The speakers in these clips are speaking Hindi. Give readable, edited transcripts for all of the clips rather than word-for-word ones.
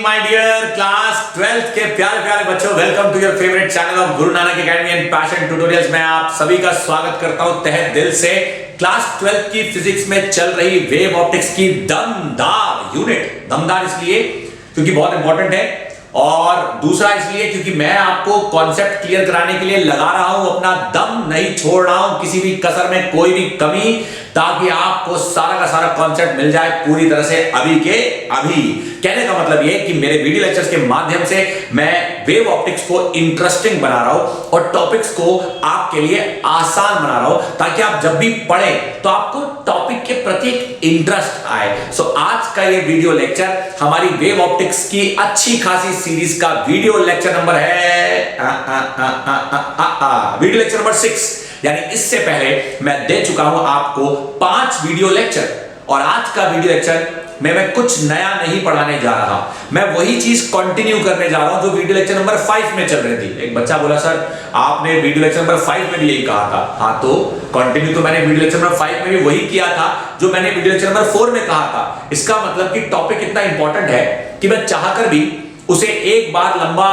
माय डियर क्लास 12th के प्यारे प्यारे बच्चों, welcome to your favourite channel of Guru Nanak academy and passion tutorials में आप सभी का स्वागत करता हूं तहे दिल से। क्लास 12th की फिजिक्स में चल रही वेव ऑप्टिक्स की दमदार यूनिट, दमदार इसलिए क्योंकि बहुत इंपॉर्टेंट है और दूसरा इसलिए क्योंकि मैं आपको कॉन्सेप्ट क्लियर कराने के लिए लगा रहा हूं, अपना दम नहीं छोड़ रहा हूं, किसी भी कसर में कोई भी कमी, ताकि आपको सारा का सारा कॉन्सेप्ट मिल जाए पूरी तरह से अभी के अभी। कहने का मतलब यह कि मेरे वीडियो लेक्चर्स के माध्यम से मैं वेव ऑप्टिक्स को इंटरेस्टिंग बना रहा हूं और टॉपिक्स को आपके लिए आसान बना रहा हूं, ताकि आप जब भी पढ़ें तो आपको टॉपिक के प्रति इंटरेस्ट आए। सो आज का ये वीडियो लेक्चर हमारी वेव ऑप्टिक्स की अच्छी खासी सीरीज का वीडियो लेक्चर नंबर है वीडियो लेक्चर नंबर 6। यानी इससे पहले मैं दे चुका हूं आपको 5 वीडियो लेक्चर और आज का वीडियो लेक्चर में मैं कुछ नया नहीं पढ़ाने जा रहा, मैं वही चीज कंटिन्यू करने जा रहा हूं जो वीडियो लेक्चर नंबर 5 में चल रही थी। एक बच्चा बोला सर आपने वीडियो लेक्चर नंबर 5 में भी यही कहा था। हाँ, तो कंटिन्यू तो मैंने वीडियो लेक्चर नंबर 5 में भी वही किया था जो मैंने वीडियो लेक्चर नंबर 4 में कहा था। इसका मतलब कि टॉपिक इतना इंपॉर्टेंट है कि मैं चाहकर भी उसे एक बार लंबा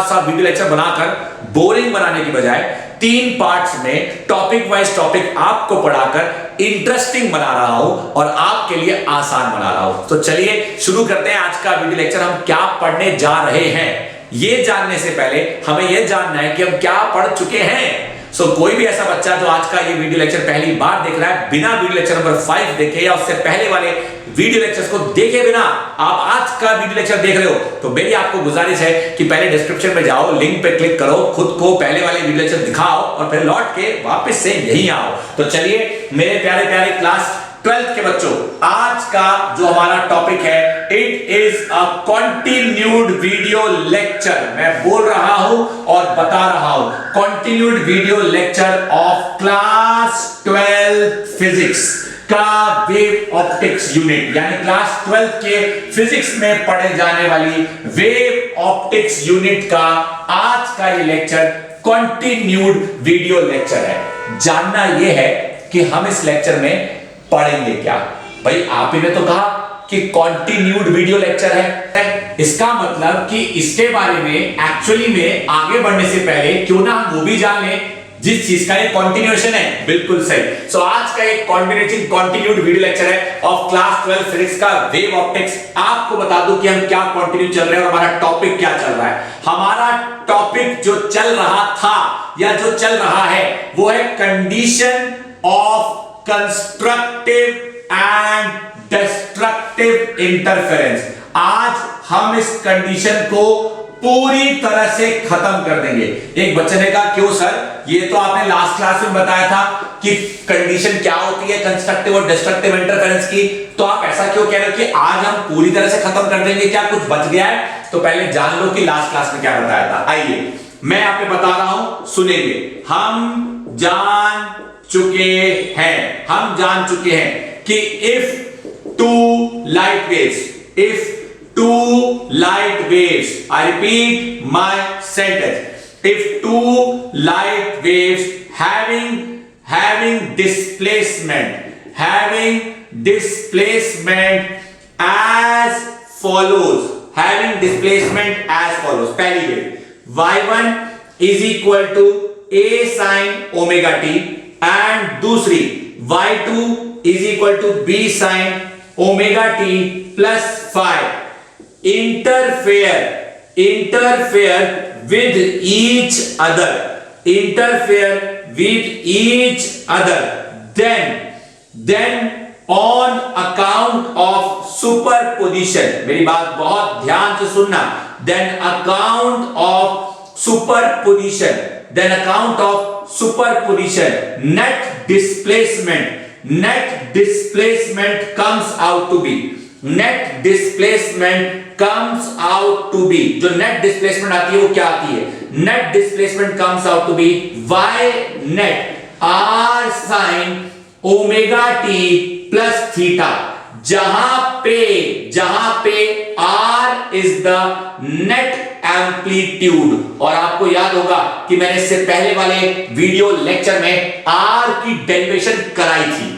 सा वीडियो लेक्चर बनाकर बोरिंग बनाने की बजाय 3 पार्ट्स में टॉपिक वाइज टॉपिक आपको पढ़ाकर इंटरेस्टिंग बना रहा हूं और आपके लिए आसान बना रहा हूं। तो चलिए शुरू करते हैं आज का वीडियो लेक्चर। हम क्या पढ़ने जा रहे हैं ये जानने से पहले हमें यह जानना है कि हम क्या पढ़ चुके हैं। सो कोई भी ऐसा बच्चा जो आज का ये वीडियो लेक्चर पहली बार देख रहा है, बिना वीडियो लेक्चर नंबर 5 देखे या उससे पहले वाले वीडियो लेक्चर्स को देखे बिना आप आज का वीडियो लेक्चर देख रहे हो, तो मेरी आपको गुजारिश है कि पहले डिस्क्रिप्शन में जाओ, लिंक पे क्लिक करो, खुद को पहले वाले वीडियो लेक्चर दिखाओ और फिर लौट के वापस से यहीं आओ। तो चलिए मेरे प्यारे प्यारे क्लास 12th के बच्चों, आज का जो हमारा टॉपिक है it is a continued video lecture. मैं बोल रहा हूं और बता रहा हूं, continued video lecture of class 12 physics का वेव ऑप्टिक्स यूनिट, यानी क्लास 12 के फिजिक्स में पढ़े जाने वाली वेव ऑप्टिक्स यूनिट का आज का ये लेक्चर कंटिन्यूड वीडियो लेक्चर है। जानना यह है कि हम इस लेक्चर में पढ़ेंगे क्या। भाई आप ही ने तो कहा कि कंटिन्यूड वीडियो लेक्चर है, इसका मतलब कि इसके बारे में एक्चुअली में आगे बढ़ने से पहले क्यों ना हम वो भी जान लें जिस चीज का ये कंटिन्यूएशन है। बिल्कुल सही। सो आज का एक कंटिन्यूड वीडियो लेक्चर है ऑफ क्लास 12 फिजिक्स का वेव ऑप्टिक्स। आपको बता दूं कि हम क्या कंटिन्यू चल रहे हैं और हमारा टॉपिक क्या चल रहा है। हमारा टॉपिक जो चल रहा था या जो चल रहा है वो है condition of constructive and destructive interference. आज हम इस कंडीशन को पूरी तरह से खत्म कर देंगे। एक बच्चे ने कहा क्यों सर, ये तो आपने लास्ट क्लास में बताया था कि कंडीशन क्या होती है कंस्ट्रक्टिव और डिस्ट्रक्टिव इंटरफेरेंस की, तो आप ऐसा क्यों कह रहे हो कि आज हम पूरी तरह से खत्म कर देंगे, क्या कुछ बच गया है? तो पहले जान लो कि लास्ट क्लास में क्या बताया था। आइए मैं आपको बता रहा हूं, सुनेंगे। हम जान चुके हैं कि if two light waves, I repeat my sentence, if two light waves having displacement as follows, पहली wave y1 is equal to a sin omega t and दूसरी y2 is equal to b sin omega t plus phi interfere with each other, then on account of superposition, मेरी बात बहुत ध्यान से सुनना, then account of superposition net displacement comes out to be, जो नेट डिस्प्लेसमेंट आती है वो क्या आती है? Net displacement comes out to be y net r sin omega t plus theta, जहां पे r is the net amplitude. और आपको याद होगा कि मैंने इससे पहले वाले वीडियो लेक्चर में r की डेरिवेशन कराई थी।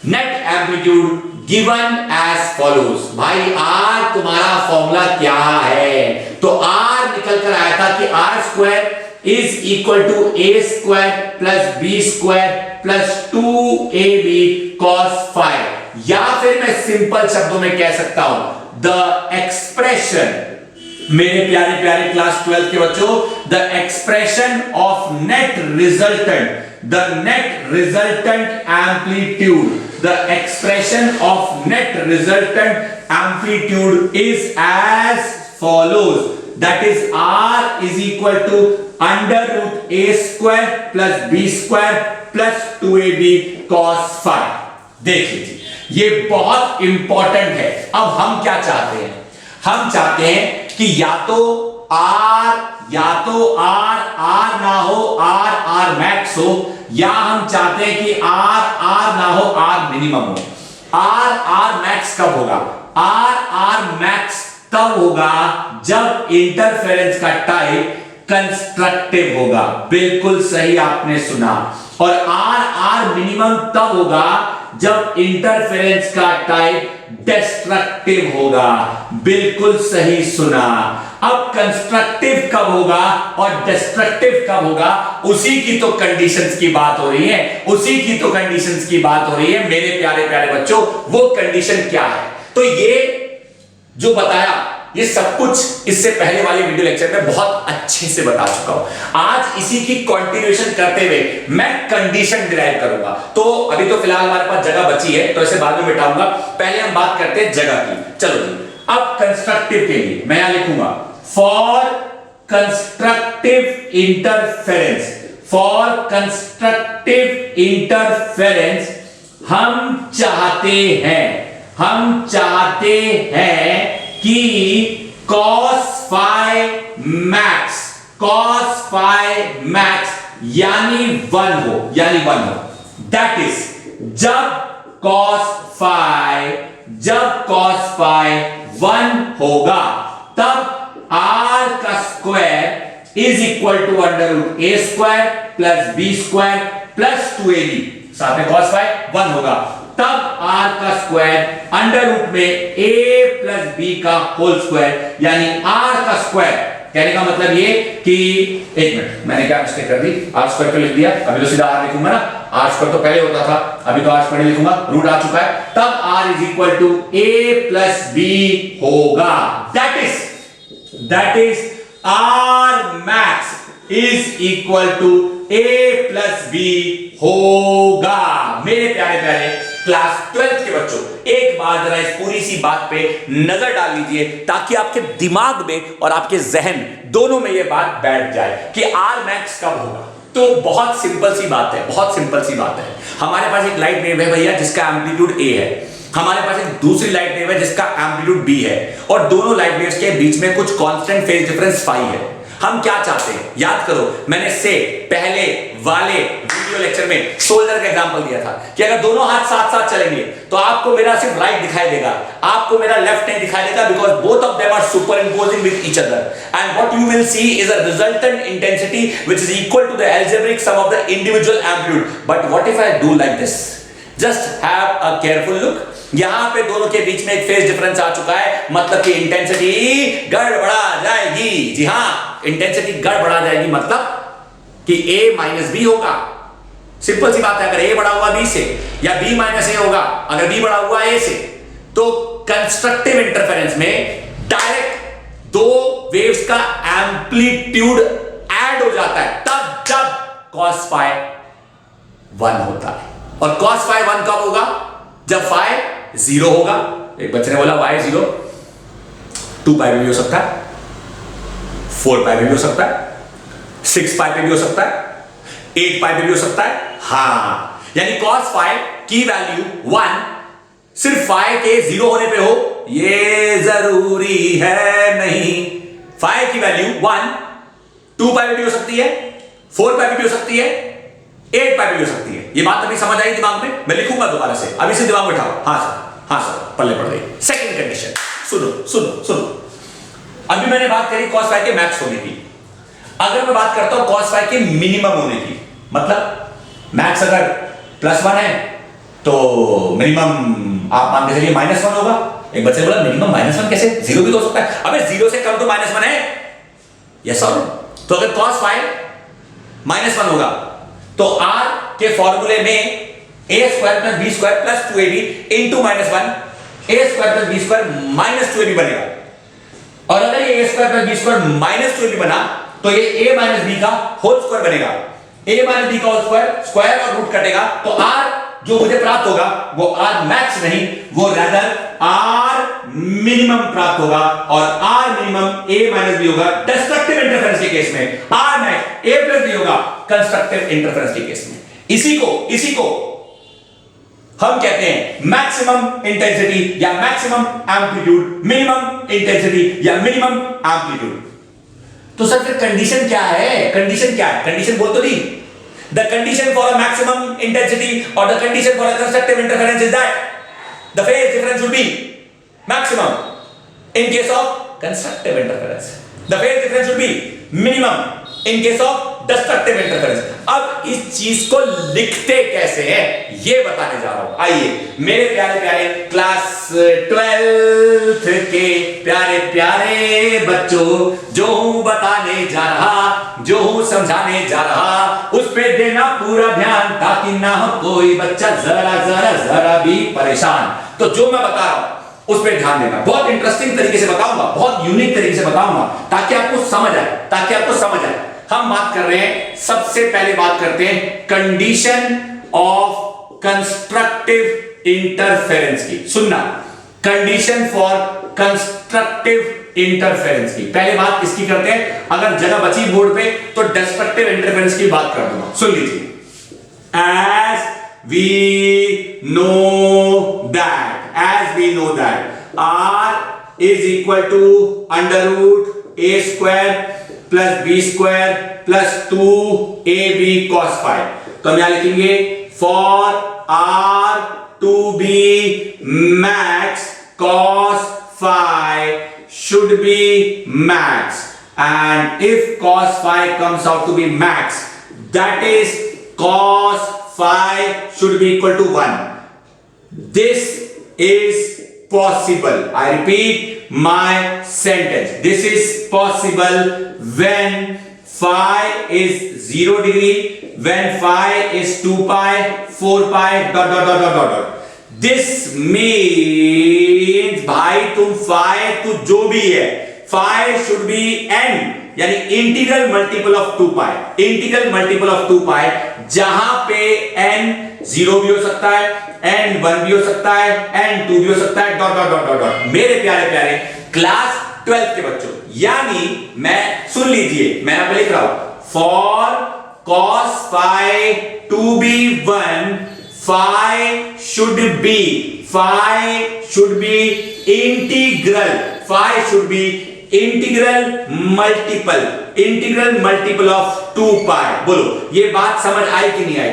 Net amplitude given as follows. भाई आर तुम्हारा फॉर्मूला क्या है? तो आर निकल कर आया था कि r square is equal to a square plus b square plus 2ab cos phi, या फिर मैं सिंपल शब्दों में कह सकता हूं द एक्सप्रेशन, मेरे प्यारे प्यारे क्लास 12 के बच्चों, the expression of net resultant, the net resultant amplitude, the expression of net resultant amplitude is as follows, that is r is equal to under root a square plus b square plus 2ab cos phi. देख लीजिए, ये बहुत इंपॉर्टेंट है। अब हम क्या चाहते हैं? हम चाहते हैं कि या तो आर ना हो, आर मैक्स हो, या हम चाहते हैं कि आर ना हो, आर मिनिमम हो। आर मैक्स कब होगा? आर मैक्स तब होगा जब इंटरफेरेंस का टाइप कंस्ट्रक्टिव होगा। बिल्कुल सही आपने सुना। और आर मिनिमम तब होगा जब इंटरफेरेंस का टाइप डिस्ट्रक्टिव होगा। बिल्कुल सही सुना। अब कंस्ट्रक्टिव कब होगा और डिस्ट्रक्टिव कब होगा, उसी की तो कंडीशंस की बात हो रही है, उसी की तो कंडीशंस की बात हो रही है मेरे प्यारे प्यारे बच्चों। वो कंडीशन क्या है? तो ये जो बताया, ये सब कुछ इससे पहले वाले वीडियो लेक्चर में बहुत अच्छे से बता चुका हूं। आज इसी की कंटिन्यूएशन करते हुए मैं कंडीशन डिराइव करूंगा। तो अभी तो फिलहाल हमारे पास जगह बची है, तो इसे बाद में बिठाऊंगा। पहले हम बात करते हैं जगह की। चलो जी, अब कंस्ट्रक्टिव के लिए मैं यहां लिखूंगा for constructive interference, for constructive interference हम चाहते हैं कि cos phi max यानी 1 हो, दैट इज जब cos phi 1 होगा तब r का square is equal to under root a square plus b square plus 2ab, साथ में cos phi 1 होगा तब r का स्क्वायर अंडर रूट में a प्लस बी का होल स्क्वायर, यानी r का स्क्वायर। कहने का मतलब ये कि एक मिनट, मैंने क्या मिस्टेक कर दी, r स्क्वायर तो लिख दिया, अभी तो सीधा r लिखूंगा ना, r स्क्वायर तो पहले होता था, अभी तो r स्क्वायर लिखूंगा, रूट आ चुका है, तब r is equal to a plus b होगा। That is r max is equal to a plus b होगा। मेरे प्यारे प्यारे क्लास 12 के बच्चों, एक बार जरा इस पूरी सी बात पे नजर डाल लीजिए ताकि आपके दिमाग में और आपके जहन दोनों में यह बात बैठ जाए कि आर मैक्स कब होगा। तो बहुत सिंपल सी बात है, हमारे पास एक लाइट वेव है भैया जिसका एम्पलीट्यूड ए है, हमारे पास एक दूसरी लाइट वेव है जिसका एम्पलीट्यूड बी है, और दोनों लाइट वेव्स के बीच में कुछ कांस्टेंट फेज डिफरेंस फाई है। हम क्या चाहते हैं, याद करो, मैंने से पहले वाले वीडियो लेक्चर में शोल्डर का एग्जांपल दिया था कि अगर दोनों हाथ साथ साथ चलेंगे तो आपको मेरा सिर्फ राइट दिखाई देगा, आपको मेरा लेफ्ट नहीं दिखाई देगा, because both of them are superimposing with each other, and what you will see is a resultant intensity which is equal to the algebraic sum of the individual amplitude. But what if I do like this? Just have a careful look. यहां पे दोनों के बीच में एक फेज डिफरेंस आ चुका है, मतलब कि इंटेंसिटी गड़बड़ा जाएगी। जी हां, इंटेंसिटी गड़बड़ा जाएगी, मतलब कि a माइनस बी होगा। सिंपल सी बात है, अगर a बड़ा हुआ b से या b माइनस a होगा अगर b बड़ा हुआ a से, तो कंस्ट्रक्टिव इंटरफेरेंस में डायरेक्ट दो वेव्स का एम्पलीट्यूड ऐड हो जाता है तब जब cos phi 1 होता है। और cos phi 1 कब होगा? जब phi 0 होगा। एक बच्चे ने बोला y 0, 2 पाई भी हो सकता है, 4 पाई भी हो सकता है, 6 पाई पे भी हो सकता है, 8 पाई पे भी हो सकता है। हाँ, यानी cos phi की वैल्यू 1 सिर्फ phi के 0 होने पे हो ये जरूरी है नहीं। phi की वैल्यू 1 2 पाई पे भी हो सकती है, 4 पाई पे भी हो सकती है, 8 पाई पे भी हो सकती है। ये बात अभी समझ आई दिमाग में? मैं लिखूंगा दोबारा से, अभी से दिमाग में उठाओ। हाँ सर, पल्ले पड़ गई। सेकंड कंडीशन सुनो। अभी मैंने बात करी cos phi के मैक्स होने की, अगर मैं बात करता हूं cos phi के मिनिमम होने की, मतलब मैक्स अगर +1 है तो मिनिमम आप मान के चलिए -1 होगा। एक बच्चे ने बोला मिनिमम -1 कैसे, 0 भी तो हो सकता है। अबे 0 से कम तो -1 है, यस और नो। तो अगर cos phi -1 होगा तो r के फॉर्मूले में a² + b² + 2ab into -1 a² + b² - 2ab बनेगा। और अगर ये a² + b² - 2ab बना तो ये a - b का होल स्क्वायर बनेगा। a - b का होल स्क्वायर, स्क्वायर और रूट कटेगा तो r जो मुझे प्राप्त होगा वो r मैक्स नहीं, वो रैदर r मिनिमम प्राप्त होगा। और r मिनिमम a - b होगा डिस्ट्रक्टिव इंटरफेरेंस के केस में, r मैक्स a + b होगा कंस्ट्रक्टिव इंटरफेरेंस के केस में। इसी को हम कहते हैं मैक्सिमम इंटेंसिटी या मैक्सिमम एम्पलीट्यूड, मिनिमम इंटेंसिटी या मिनिमम एम्पलीट्यूड। तो सर फिर कंडीशन क्या है? कंडीशन बोल तो दी। The condition for a maximum intensity or the condition for a constructive interference is that the phase difference should be maximum in case of constructive interference. The phase difference should be minimum in case of destructive interference. अब इस चीज को लिखते कैसे हैं ये बताने जा रहा हूं। आइए मेरे प्यारे प्यारे क्लास 12th के प्यारे प्यारे बच्चों, जो हूं बताने जा रहा, जो हूं समझाने जा रहा, उस पे देना पूरा ध्यान ताकि ना हो कोई बच्चा जरा भी परेशान। तो जो मैं बता रहा हूं उस पर ध्यान देना। बहुत इंटरेस्टिंग तरीके से बताऊंगा, बहुत यूनिक तरीके से बताऊंगा ताकि आपको समझ आए। हम बात कर रहे हैं, सबसे पहले बात करते हैं कंडीशन ऑफ कंस्ट्रक्टिव इंटरफेरेंस की। सुनना, कंडीशन फॉर कंस्ट्रक्टिव इंटरफेरेंस की पहले बात इसकी करते हैं। अगर जगह बची बोर्ड पे तो डिस्ट्रक्टिव इंटरफेरेंस की बात कर दूंगा। सुन लीजिए, as we know that r is equal to under root a square plus b square plus 2ab cos phi। तो हम यहां लिखेंगे for r to be max cos phi should be max, and if cos phi comes out to be max, that is cos phi should be equal to 1. This is possible. I repeat my sentence. This is possible when phi is 0 degree, when phi is 2 pi, 4 pi, ... This means भाई तुम phi तो जो भी है, phi should be n, यानी integral multiple of 2 pi, integral multiple of 2 pi, जहां पे n 0 भी हो सकता है, n 1 भी हो सकता है, n 2 भी हो सकता है ... मेरे प्यारे प्यारे क्लास 12 के बच्चों, यानी मैं सुन लीजिए, मैं यहां पे लिख रहा हूं for cos phi to be 1, phi should be integral multiple of 2 pi। बोलो ये बात समझ आई कि नहीं आई?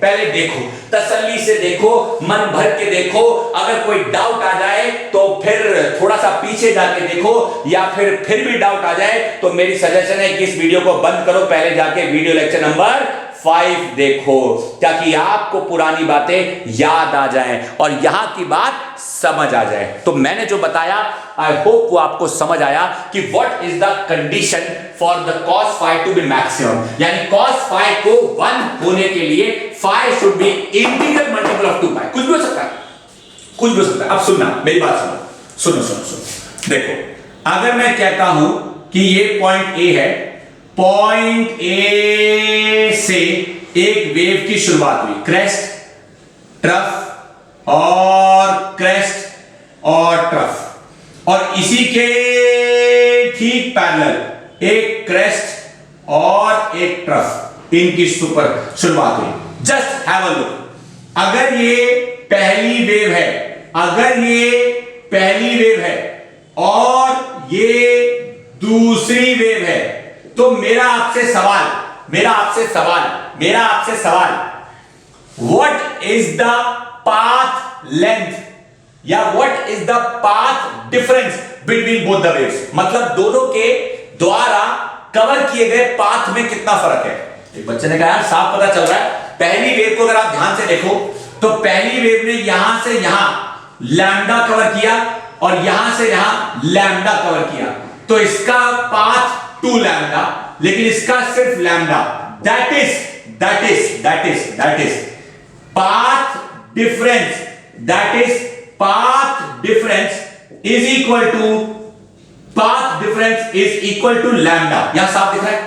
पहले देखो तसल्ली से देखो, मन भर के देखो। अगर कोई डाउट आ जाए तो फिर थोड़ा सा पीछे जाके देखो, या फिर भी डाउट आ जाए तो मेरी सजेशन है कि इस वीडियो को बंद करो, पहले जाके वीडियो लेक्चर नंबर 5 देखो, ताकि आपको पुरानी बातें याद आ जाएं और यहां की बात समझ आ जाए। तो मैंने जो बताया, आई होप वो आपको समझ आया कि what is the condition for the cos phi to be maximum, यानी cos phi को 1 होने के लिए phi should be integral multiple of 2 pi। कुछ भी हो सकता है, अब सुनना मेरी बात, सुनो। देखो, अगर मैं कहता हूं कि ये पॉइंट A है, पॉइंट A से एक वेव की शुरुआत हुई, क्रेस्ट, ट्रफ और क्रेस्ट और ट्रफ, और इसी के ठीक पैरेलल एक क्रेस्ट और एक ट्रफ, इनकी शुरुआत हुई। जस्ट हैव अ लुक, अगर ये पहली वेव है और ये दूसरी वेव है, तो मेरा आपसे सवाल what is the path length या what is the path difference between both the waves, मतलब दोनों के द्वारा कवर किए गए पाथ में कितना फर्क है। एक बच्चे ने कहा यार साफ पता चल रहा है, पहली वेव को अगर आप ध्यान से देखो तो पहली वेव ने यहां से यहां लैम्डा कवर किया और यहां से यहां लैम्डा कवर किया, तो इसका पाथ 2 लैम्डा, लेकिन इसका सिर्फ lambda. That is path difference, that is path difference is equal to lambda. यहां साफ दिख रहा है।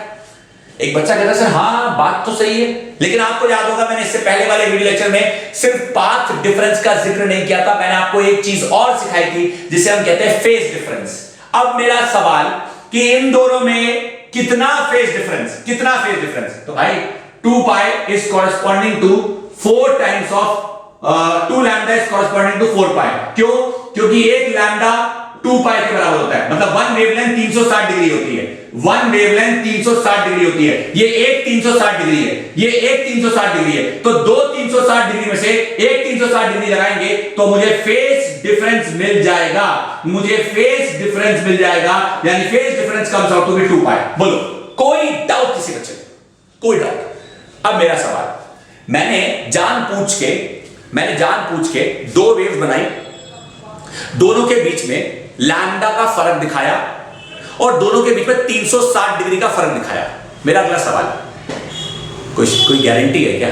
एक बच्चा कहता है सर हाँ बात तो सही है, लेकिन आपको याद होगा मैंने इससे पहले वाले वीडियो लेक्चर में सिर्फ पाथ डिफरेंस का जिक्र नहीं किया था, मैंने आपको एक चीज और सिखाई थी जिसे हम कहते हैं फेज डिफरेंस। अब मेरा सवाल कि इन दोनों में कितना फेज डिफरेंस, तो भाई 2 pi is corresponding to 4 times of 2 lambda is corresponding to 4 pi. क्यों? क्योंकि एक लैम्डा 2 पाई के बराबर होता है, मतलब वन वेवलेंथ 360 डिग्री होती है, वन वेवलेंथ 360 डिग्री होती है। ये एक 360 डिग्री है, ये एक 360 डिग्री है, तो दो 360 डिग्री में से एक 360 डिग्री लगाएंगे तो मुझे फेज डिफरेंस मिल जाएगा, यानी phase difference comes out to be 2 pi. बोलो कोई डाउट किसी बच्चे को? कोई डाउट? अब मेरा सवाल, मैंने जानबूझ के 2 वेव्स बनाई, दोनों के बीच में लैम्डा का फर्क दिखाया और दोनों के बीच में 360 डिग्री का फर्क दिखाया। मेरा अगला सवाल, कोई गारंटी है क्या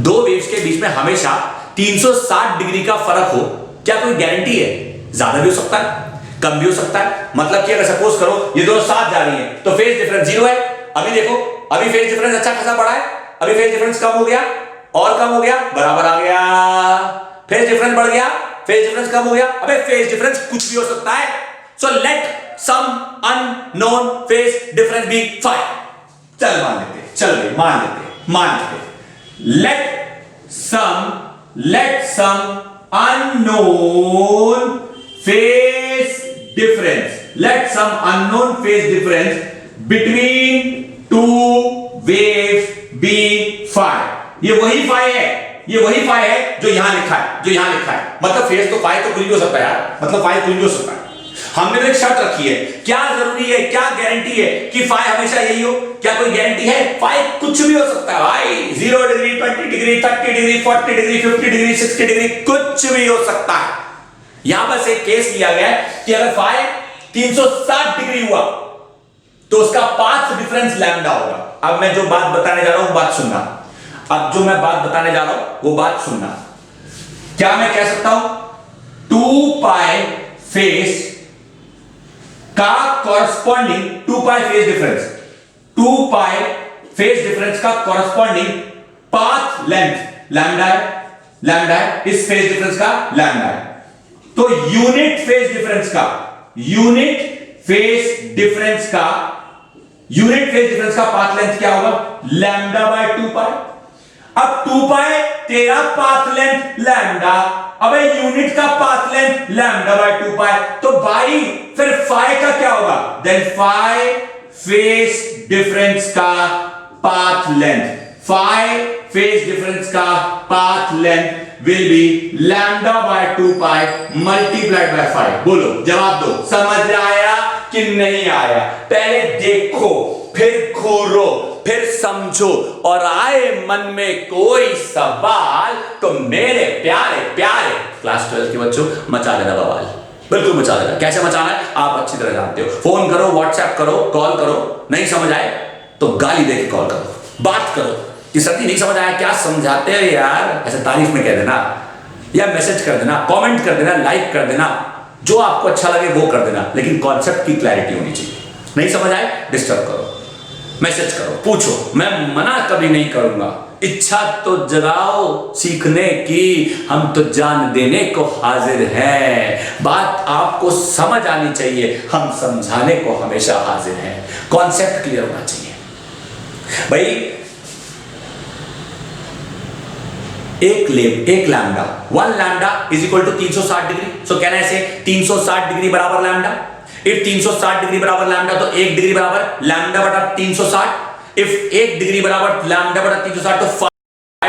2 वेव्स के बीच में हमेशा 360 डिग्री का फर्क हो? क्या कोई गारंटी है? ज्यादा भी हो सकता है, कम भी हो सकता है। मतलब कि अगर सपोज करो ये दोनों साथ जा रही हैं तो फेज डिफरेंस 0 है। अभी देखो, अभी फेज डिफरेंस अच्छा खासा बड़ा है, अभी फेज डिफरेंस कम हो गया और कम हो गया, बराबर आ गया। फेज डिफरेंस बढ़ गया, फेज डिफरेंस कम हो गया, अबे फेज डिफरेंस कुछ भी हो सकता है। So let some unknown phase difference be 5। चल मान लेते let some unknown phase difference between 2 waves be 5। ये वही 5 है जो यहां लिखा है, मतलब फेज तो 5 तो कुछ भी हो सकता है यार, मतलब 5 कुछ भी हो सकता है। हमने तो एक शर्त रखी है, क्या जरूरी है, क्या गारंटी है कि 5 हमेशा यही हो? क्या कोई गारंटी है? 5 कुछ भी हो सकता है भाई, 0 degree, 20 degree, 30 degree, 40 degree, 50 degree, 60 degree, कुछ भी हो सकता है। यहां बस एक केस लिया गया है कि अगर 5 360 डिग्री हुआ तो उसका पाथ डिफरेंस लैम्डा होगा। अब मैं जो बात बताने जा रहा हूं बात सुनना। क्या मैं कह सकता हूं 2 पाई फेज का कॉरस्पॉन्डिंग 2 पाई फेज डिफरेंस का कॉरस्पॉन्डिंग पाथ लेंथ लैम्डा है, इस फेज डिफरेंस का लैम्डा है। तो यूनिट फेज डिफरेंस का पाथ लेंथ क्या होगा? लैम्डा बाय 2 पाई। अब 2 पाई तेरा पाथ लेंथ लैम्डा, अब यूनिट का पाथ लेंथ लैम्डा बाय 2 पाई, तो भाई फिर फाई का क्या होगा? देन फाई फेज डिफरेंस का path length will be lambda by 2 pi multiplied by 5। बोलो, जवाब दो, समझ आया कि नहीं आया? पहले देखो, फिर खोरो, फिर समझो, और आए मन में कोई सवाल तो मेरे प्यारे क्लास 12 के बच्चों मचा देना बवाल, बिल्कुल मचा देना। कैसे मचाना है आप अच्छी तरह जानते हो। फोन करो, व्हाट्सएप करो, कॉल करो, नहीं समझ आए तो गाली देके कॉल करो, बात करो कि सती नहीं समझ आया, क्या समझाते हो यार, ऐसे तारीफ में कह देना, या मैसेज कर देना, कमेंट कर देना, लाइक कर देना, जो आपको अच्छा लगे वो कर देना, लेकिन कॉन्सेप्ट की क्लैरिटी होनी चाहिए। नहीं समझ आए डिस्टर्ब करो, मैसेज करो, पूछो, मैं मना कभी नहीं करूंगा। इच्छा तो जगाओ सीखने की, हम तो जान देने को हाजिर हैं। बात आपको समझ आनी चाहिए, हम समझाने को हमेशा हाजिर हैं। कॉन्सेप्ट क्लियर होना चाहिए भाई। एक lambda, 1 lambda is equal to 360 degree. सो कहना ऐसे 360 डिग्री बराबर लैम्डा। इफ 360 डिग्री बराबर लैम्डा तो 1 डिग्री बराबर लैम्डा बटा 360। इफ 1 डिग्री बराबर लैम्डा बटा 360 तो 5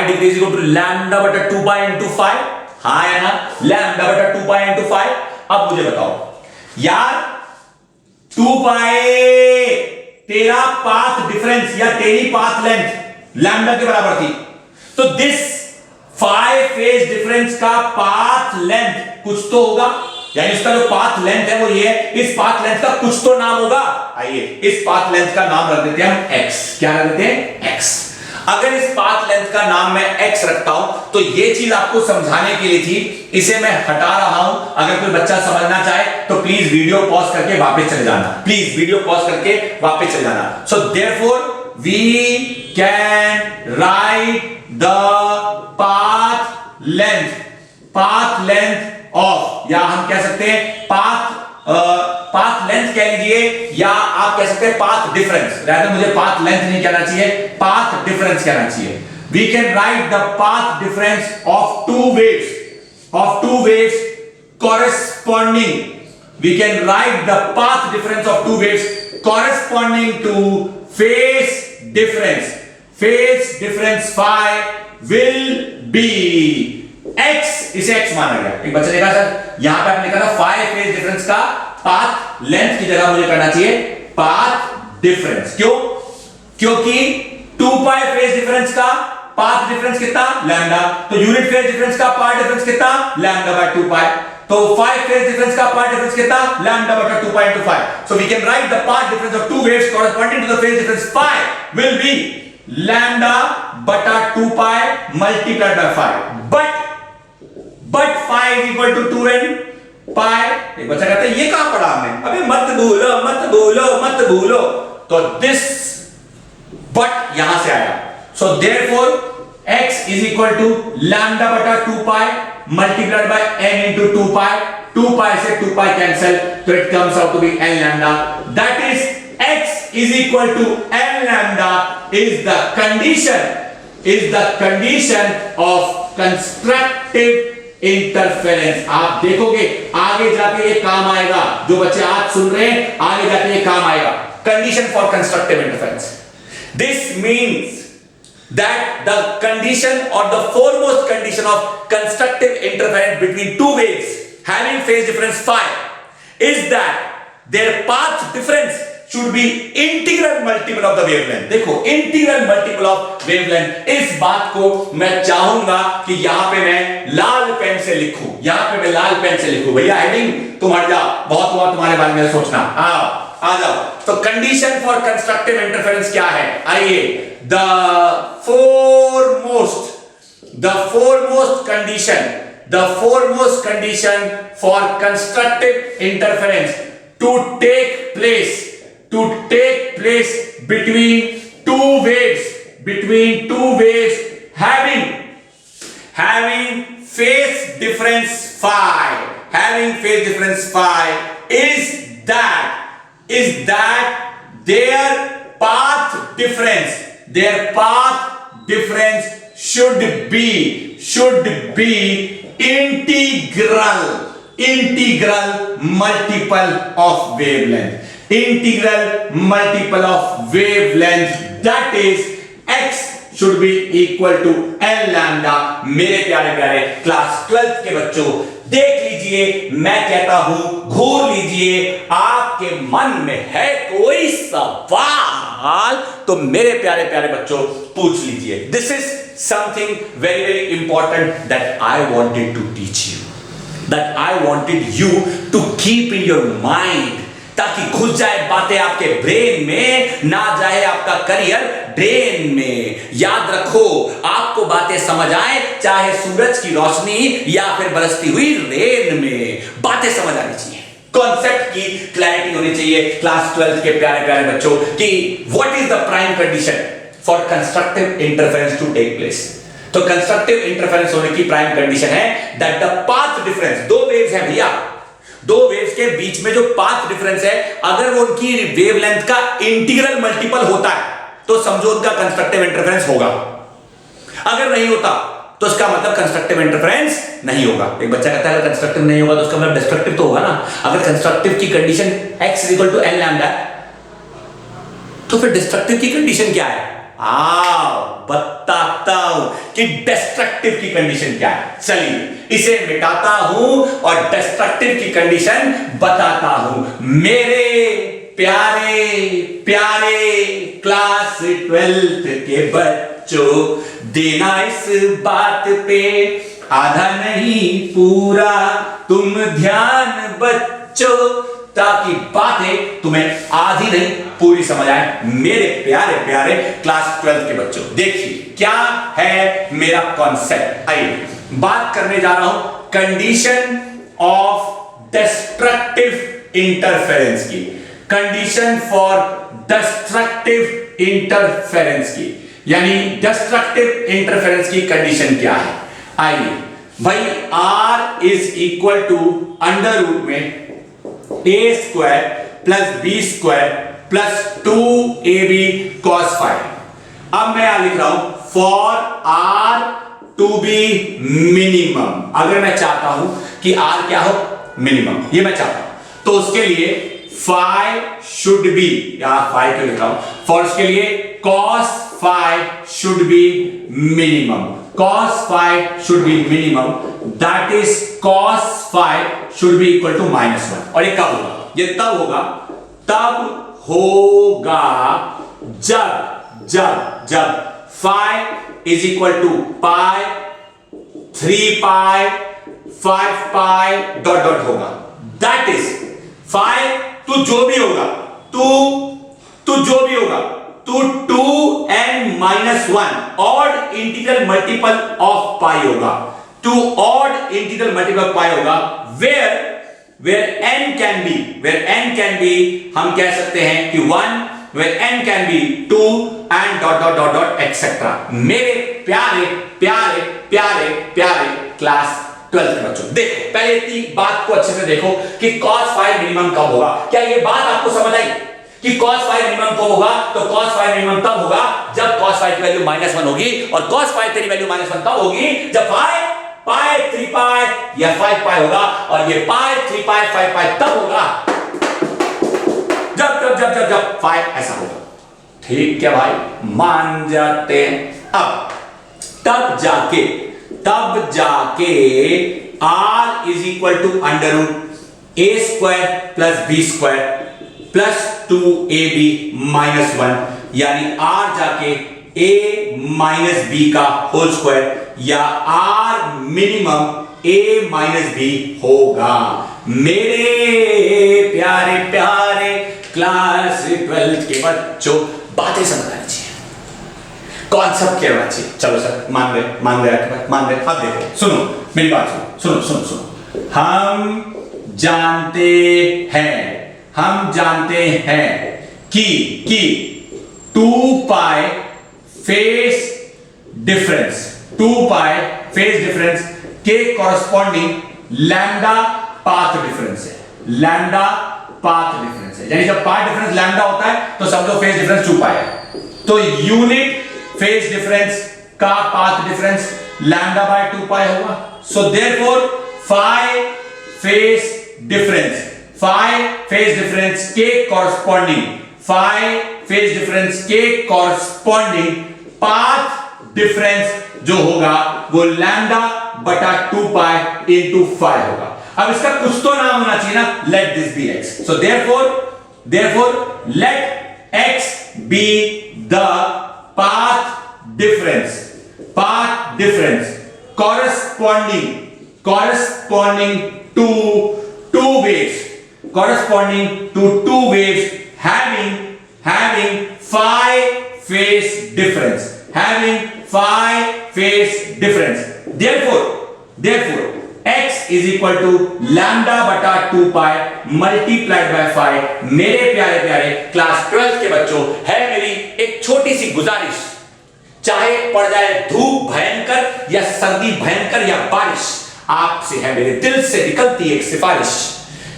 degree is equal to lambda बटा 2 पाई इंटू 5। हाँ या ना? लैम्डा बटा 2 पाई इंटू 5। अब मुझे बताओ यार, 2 पाई तेरा पाथ डिफरेंस या तेरी पाथ लेंथ लैम्डा के बराबर थी, तो दिस 5 फेज डिफरेंस का पाथ लेंथ कुछ तो होगा, यानी इसका जो पाथ लेंथ है वो ये है, इस पाथ लेंथ का कुछ तो नाम होगा। आइए इस पाथ लेंथ का नाम रख देते हैं हम x। क्या रख देते हैं? x। अगर इस पाथ लेंथ का नाम मैं x रखता हूं तो ये चीज आपको समझाने के लिए थी, इसे मैं हटा रहा हूं। अगर कोई बच्चा समझना चाहे तो प्लीज वीडियो पॉज करके वापस चले जाना, प्लीज वीडियो पॉज करके वापस चले जाना। So therefore we can write the path length of, या हम कह सकते हैं पाथ लेंथ कह लीजिए, या आप कह सकते हैं पाथ डिफरेंस। रादर मुझे पाथ लेंथ नहीं कहना चाहिए, पाथ डिफरेंस कहना चाहिए। We can write the path difference of two waves corresponding, we can write the path difference of two waves corresponding to phase difference phi will be x। इसे x माना गया। एक बच्चा देखा सर यहां पे आपने लिखा था फाई फेज डिफरेंस का पाथ लेंथ की जगह मुझे करना चाहिए पाथ डिफरेंस। क्यों? क्योंकि 2 पाई फेज डिफरेंस का पाथ डिफरेंस कितना? लैम्डा। तो यूनिट फेज डिफरेंस का पाथ डिफरेंस कितना? लैम्डा बाय 2 पाई। तो 5 फेज डिफरेंस का पाथ डिफरेंस कितना? लैम्डा बटा 2 पाई into 5। So we can write the path difference of two waves corresponding to the phase difference phi will be lambda bata 2 pi multiplied by 5। but phi is equal to 2n pi। एक बच्चा कहता है ये कहां पढ़ा हमने? अबे मत भूलो। तो this but यहां से आया। So therefore x is equal to lambda bata 2 pi multiplied by n into 2 pi। 2 pi से 2 pi cancel, so it comes out to be n lambda। That is x is equal to n lambda is the condition of constructive interference. आप देखोगे आगे जाके ये काम आएगा, जो बच्चे आज सुन रहे हैं आगे जाके ये काम आएगा। Condition for constructive interference, this means that the condition or the foremost condition of constructive interference between two waves having phase difference phi is that their path difference should be integral multiple of the wavelength। देखो integral multiple of wavelength, इस बात को मैं चाहूंगा कि यहां पे मैं लाल पेन से लिखूं, भैया हेडिंग तुम हट जाओ, बहुत हुआ तुम्हारे बारे में सोचना, आ जाओ। तो कंडीशन फॉर कंस्ट्रक्टिव इंटरफेरेंस क्या है? आइए, the foremost condition for constructive interference to take place between two waves having phase difference phi is that their path difference should be integral multiple of wavelength, that is x should be equal to n lambda। मेरे प्यारे क्लास 12th के बच्चों देख लीजिए, मैं कहता हूं घूर लीजिए, आपके मन में है कोई सवाल तो मेरे प्यारे बच्चों पूछ लीजिए। This is something very important that I wanted to teach you, that I wanted you to keep in your mind, ताकि घुस जाए बातें आपके ब्रेन में, ना जाए आपका करियर ड्रेन में। याद रखो, आपको बातें समझ आए चाहे सूरज की रोशनी या फिर बरसती हुई रेन में, बातें समझ आनी चाहिए, कॉन्सेप्ट की क्लैरिटी होनी चाहिए क्लास 12 के प्यारे बच्चों कि what is the prime condition for constructive interference to take place. तो कंस्ट्रक्टिव इंटरफेरेंस होने की प्राइम कंडीशन है दैट द पाथ डिफरेंस, दो वेव्स हैं भैया, दो वेव्स के बीच में जो पाथ डिफरेंस है, अगर वो उनकी वेवलेंथ का इंटीग्रल मल्टीपल होता है तो समझो उनका कंस्ट्रक्टिव इंटरफेरेंस होगा, अगर नहीं होता तो इसका मतलब कंस्ट्रक्टिव इंटरफेरेंस नहीं होगा। एक बच्चा कहता है अगर कंस्ट्रक्टिव नहीं होगा तो उसका मतलब डिस्ट्रक्टिव तो होगा ना। अगर कंस्ट्रक्टिव की कंडीशन x = n लैम्डा तो फिर डिस्ट्रक्टिव की कंडीशन क्या है? बताता हूं कि डिस्ट्रक्टिव की कंडीशन क्या है। चलिए इसे मिटाता हूं और डिस्ट्रक्टिव की कंडीशन बताता हूं। मेरे प्यारे क्लास 12th के बच्चों, देना इस बात पे आधा नहीं पूरा तुम ध्यान बच्चों, ताकि बातें तुम्हें आधी नहीं पूरी समझ आए मेरे प्यारे प्यारे क्लास 12 के बच्चों। देखिए क्या है मेरा कॉन्सेप्ट। आइए बात करने जा रहा हूं कंडीशन ऑफ डिस्ट्रक्टिव इंटरफेरेंस की, कंडीशन फॉर डिस्ट्रक्टिव इंटरफेरेंस की, यानी डिस्ट्रक्टिव इंटरफेरेंस की कंडीशन क्या है। आइए भाई, R is equal to under root में a square plus b square plus 2ab cos phi. अब मैं यहां लिख रहा हूं for R to be minimum. अगर मैं चाहता हूं कि R क्या हो, मिनिमम, ये मैं चाहता हूं, तो उसके लिए फाइ शुड बी, यहां फाइ क्यों लिख रहा हूं, फॉर उसके लिए cos phi should be minimum, cos phi should be minimum, that is cos phi should be equal to -1। और ये कब होगा, ये तब होगा जब phi is equal to pi, 3 pi, 5 pi dot dot होगा। that is phi तू जो भी होगा, तू जो भी होगा, तो 2n-1 odd integral multiple of pi होगा, two odd integral multiple of pi होगा, वेयर n कैन बी हम कह सकते हैं कि 1, where n can be 2 and dot dot dot dot etcetera. मेरे प्यारे प्यारे प्यारे प्यारे क्लास 12 के बच्चों, देखो पहले इतनी बात को अच्छे से देखो कि cos phi मिनिमम कब होगा। क्या ये बात आपको समझ आई कि cos phi मिनिमम कब होगा? तो cos phi मिनिमम तब होगा जब cos phi की वैल्यू -1 होगी, और cos phi तेरी वैल्यू -1 तब होगी जब pi 3 pi या 5 pi होगा, और ये pi 3 pi 5 pi तब होगा जब phi ऐसा होगा। ठीक है भाई, मान जाते हैं। अब तब जाके R is equal to under root a square plus b square plus 2ab -1, यानी R जाके a माइनस बी का होल स्क्वायर, या R minimum a minus b होगा। मेरे प्यारे प्यारे क्लास 12 के बच्चों, बातें समझ आनी चाहिए, कॉन्सेप्ट क्या होना चाहिए। चलो सर, मान गए। अब देखो, सुनो मेरी बात, सुनो। हम जानते हैं कि 2 पाई फेस डिफरेंस के कॉरस्पॉन्डिंग लैम्डा पाथ डिफरेंस है, यानी जब पाथ डिफरेंस लैम्डा होता है तो समझो फेस डिफरेंस 2 पाई है। तो यूनिट फेस डिफरेंस का path difference lambda by 2 pi होगा। So therefore phi phase difference के कॉरस्पॉन्डिंग पाथ डिफरेंस जो होगा वो लैम्डा बटा 2 पाई इंटू 5 होगा। अब इसका कुछ तो नाम होना चाहिए ना, let this be x। So therefore let x be the path difference corresponding to two waves having phi phase difference, therefore x is equal to lambda बटा 2 pi multiplied by phi। मेरे प्यारे प्यारे क्लास 12 के बच्चों, है मेरी एक छोटी सी गुजारिश, चाहे पड़ जाए धूप भयंकर या सर्दी भयंकर या बारिश, आपसे है मेरे दिल से निकलती एक सिफारिश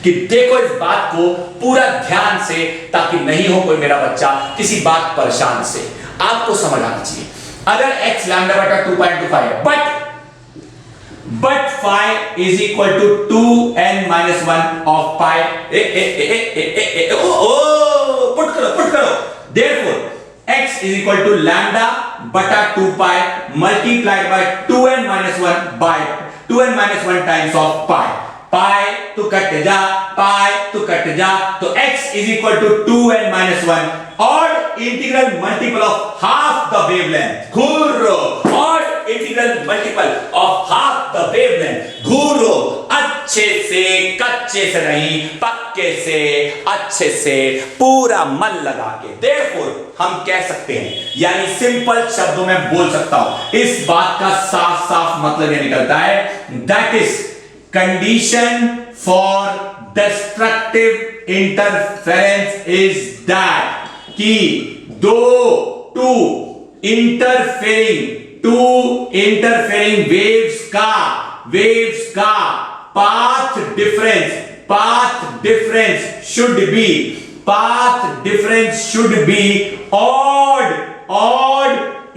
कि देखो इस बात को पूरा ध्यान से, ताकि नहीं हो कोई मेरा बच्चा किसी बात परेशान से। आपको समझ आना चाहिए, अगर x लैम्डा बटा 2 pi into 5 but phi is equal to 2n-1 of pi, put करो। Therefore x is equal to lambda बटा 2 pi multiplied by 2n-1 by 2n-1 times of pi। pi तो कट जा, तो x is equal to 2n-1 odd integral multiple of half the wavelength। खुर्रो odd odd integral multiple of half the wavelength. घूरो अच्छे से, कच्चे से नहीं, पक्के से, अच्छे से, पूरा मन लगा के। Therefore, हम कह सकते हैं, यानी सिंपल शब्दों में बोल सकता हूं, इस बात का साफ साफ मतलब यह निकलता है, that is condition for destructive interference is that कि टू इंटरफेरिंग वेव्स का path difference should be odd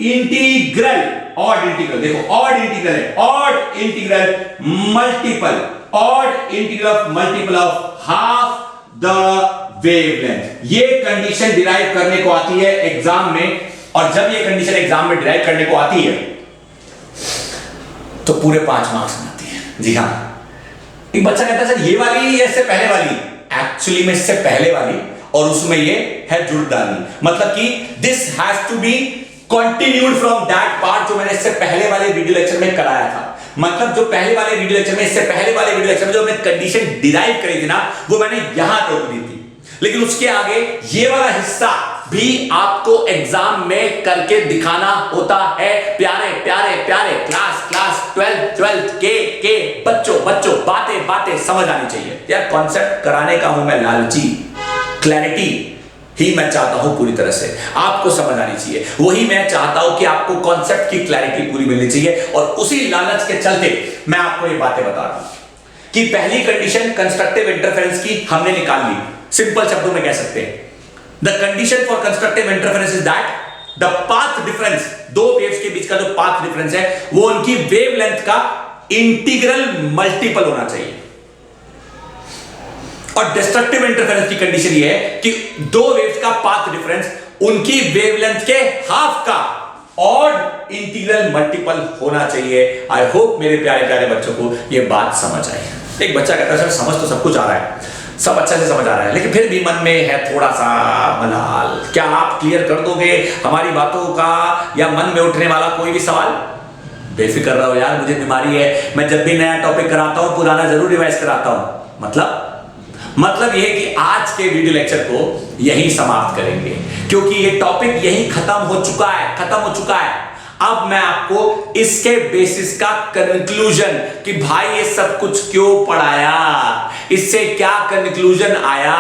integral. देखो odd integral multiple of half the wavelength. ये कंडीशन डिराइव करने को आती है एग्जाम में, और जब ये कंडीशन एग्जाम में डिराइव करने को आती है तो पूरे 5 मार्क्स में आती है। जी हां, एक बच्चा कहता है सर ये वाली या इससे पहले वाली? एक्चुअली में इससे पहले वाली, और उसमें ये है जुड़दानी, मतलब कि this has to be continued from that part जो मैंने इससे पहले वाले वीडियो लेक्चर में कराया था। मतलब जो पहले वाले वीडियो लेक्चर में, इससे पहले वाले वीडियो लेक्चर में जो मैंने कंडीशन डिराइव करी थी ना, वो मैंने यहां रोक दी थी, लेकिन उसके आगे ये वाला हिस्सा भी आपको एग्जाम में करके दिखाना होता है। प्यारे क्लास 12th के बच्चों बातें समझ आनी चाहिए यार। कॉन्सेप्ट कराने का हूं मैं लालची, क्लैरिटी ही मैं चाहता हूं पूरी तरह से आपको समझ आनी चाहिए। वही मैं चाहता हूं कि आपको कॉन्सेप्ट की क्लैरिटी पूरी मिलनी चाहिए, और उसी लालच के चलते मैं आपको ये बातें बता रहा हूं कि पहली कंडीशन कंस्ट्रक्टिव इंटरफेरेंस की हमने निकाल ली। सिंपल शब्दों में कह सकते हैं, the condition for constructive interference is that the path difference, दो वेव्स के बीच का जो पाथ डिफरेंस है वो उनकी वेवलेंथ का इंटीग्रल मल्टीपल होना चाहिए। और डिस्ट्रक्टिव इंटरफेरेंस की कंडीशन ये है कि दो वेव्स का पाथ डिफरेंस उनकी वेवलेंथ के हाफ का ऑड इंटीग्रल मल्टीपल होना चाहिए। आई होप मेरे प्यारे बच्चों को यह बात समझ आई। एक बच्चा कहता है सर समझ तो सब कुछ आ रहा है, सब अच्छा से समझ आ रहा है, लेकिन फिर भी मन में है थोड़ा सा मलाल। क्या आप क्लियर कर दोगे हमारी बातों का या मन में उठने वाला कोई भी सवाल? बेफिक्र रहो यार, मुझे बीमारी है, मैं जब भी नया टॉपिक कराता हूं पुराना जरूर रिवाइज कराता हूं। मतलब यह कि आज के वीडियो लेक्चर को यहीं समाप्त करेंगे, क्योंकि ये टॉपिक यहीं खत्म हो चुका है। अब मैं आपको इसके बेसिस का कंक्लूजन कि भाई ये सब कुछ क्यों पढ़ाया, इससे क्या कंक्लूजन आया,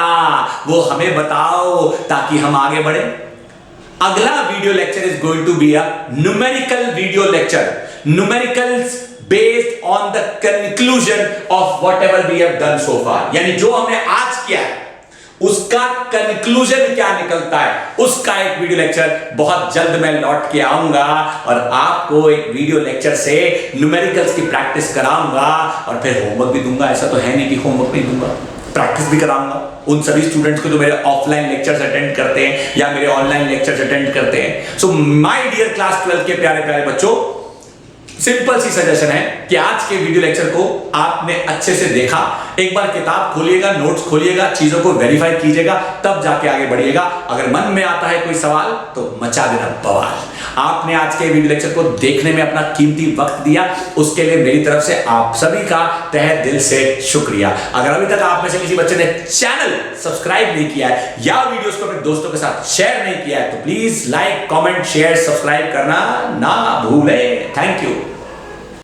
वो हमें बताओ ताकि हम आगे बढ़े। अगला video lecture is going to be a numerical video lecture, numericals based on the conclusion of whatever we have done so far. यानी जो हमने आज किया है उसका कंक्लूजन क्या निकलता है, उसका एक वीडियो लेक्चर बहुत जल्द मैं लौट के आऊंगा, और आपको एक वीडियो लेक्चर से न्यूमेरिकल्स की प्रैक्टिस कराऊंगा, और फिर होमवर्क भी दूंगा। ऐसा तो है नहीं कि होमवर्क नहीं दूंगा, प्रैक्टिस भी कराऊंगा उन सभी स्टूडेंट्स को जो मेरे ऑफलाइन लेक्चर्स अटेंड करते हैं या मेरे ऑनलाइन लेक्चर्स अटेंड करते हैं। सो माय डियर क्लास 12 के प्यारे बच्चों, सिंपल सी सजेशन है कि आज के वीडियो लेक्चर को आपने अच्छे से देखा, एक बार किताब खोलिएगा, नोट्स खोलिएगा, चीजों को वेरीफाई कीजिएगा, तब जाके आगे बढ़िएगा। अगर मन में आता है कोई सवाल तो मचा देना बवाल। आपने आज के वीडियो लेक्चर को देखने में अपना कीमती वक्त दिया, उसके लिए मेरी तरफ से आप सभी का तहे दिल से शुक्रिया। अगर अभी तक आप में से किसी बच्चे ने चैनल सब्सक्राइब नहीं किया है या वीडियोस को अपने दोस्तों के साथ शेयर नहीं किया है तो please like, comment, share, subscribe करना ना भूलें। Thank you.